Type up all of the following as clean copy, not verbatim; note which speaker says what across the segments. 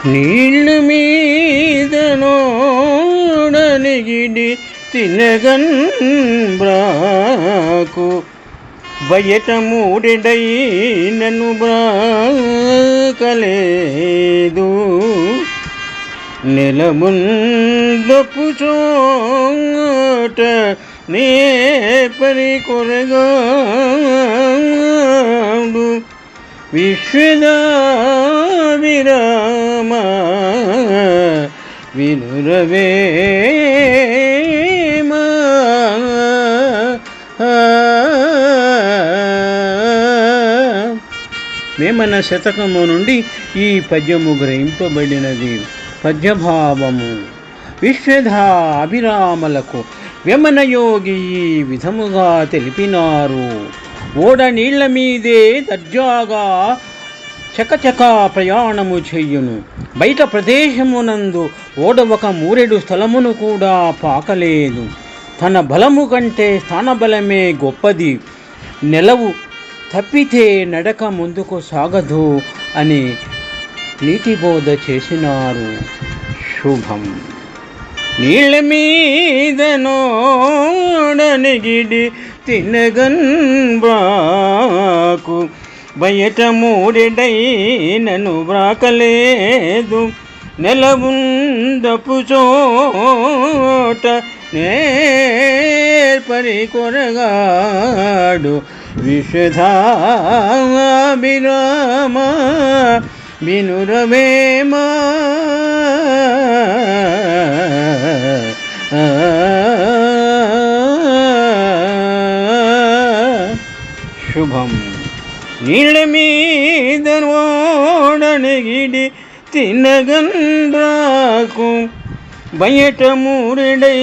Speaker 1: నీళ్ళ మీద నోడనిగిడి తినగన్ బ్రాకు బయట మూడెడై నన్ను బ్రాకలేదు నెలముందపు చోట నే పరి కొరగాడు విశ్వదావిరామ వినురవేమ వేమన శతకము నుండి ఈ పద్యము గ్రహింపబడినది. పద్యభావము. విశ్వధా అభిరామలకు వేమన యోగి ఈ విధముగా తెలిపినారు. ఓడ నీళ్ల మీదే దర్జాగా చకచకా ప్రయాణము చెయ్యును. బయట ప్రదేశమునందు ఓడ ఒక మూరెడు స్థలమును కూడా పాకలేదు. తన బలము కంటే స్థానబలమే గొప్పది. నెలవు తప్పితే నడక ముందుకు సాగదు అని నీతిబోధ చేసినారు. శుభం. నీళ్ళ మీద నోడనిగిడి తినగన్ బ్రాకు బయట మూడెడై నన్ను బ్రాకలేదు నెలముందపు చోట నేర్పరి కొరగాడు విశ్వధాభిరామ వినురవేమ శుభం. నీళ్ళ మీద ఓడనిగిడి తినగన్ బ్రాకు బయట మూరెడై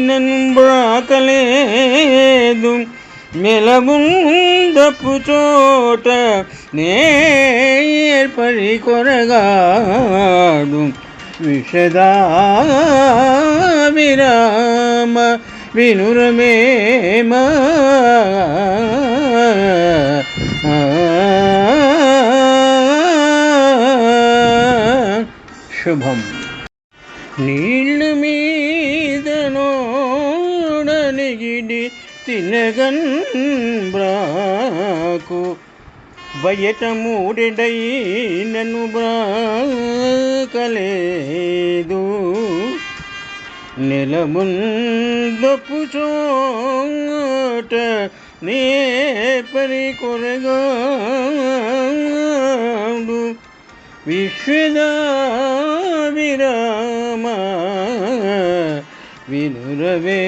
Speaker 1: నన్ను బ్రాకలేదు మెలముందపు చోట నేర్పరి కొరగాడు విశ్వదావిరామ వినురవేమ శుభం. నీళ్ళ మీద నోడనిగిడి తినగన్ బ్రాకు బయట మూడెడై నన్ను బ్రాకలేదు నెలముందపు చోట నేర్పరి కొరగాడు విశ్వదావిరామ వినురవేమ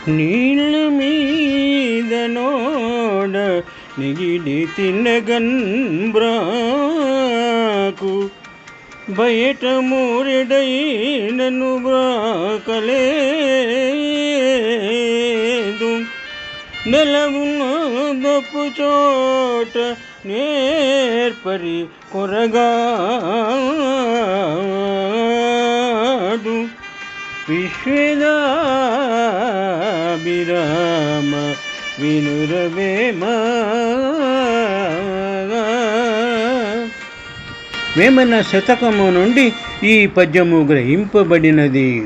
Speaker 1: నీళ్ళ మీద నోడ నిగిడి తినగన్ బ్రాకు బయట మూరెడై నన్ను బ్రాకలేదు నెలముందపు చోట నేర్పరి కొరగాడు విశ్వదాభిరామ వినురవేమ. వేమన శతకము నుండి ఈ పద్యము గ్రహింపబడినది.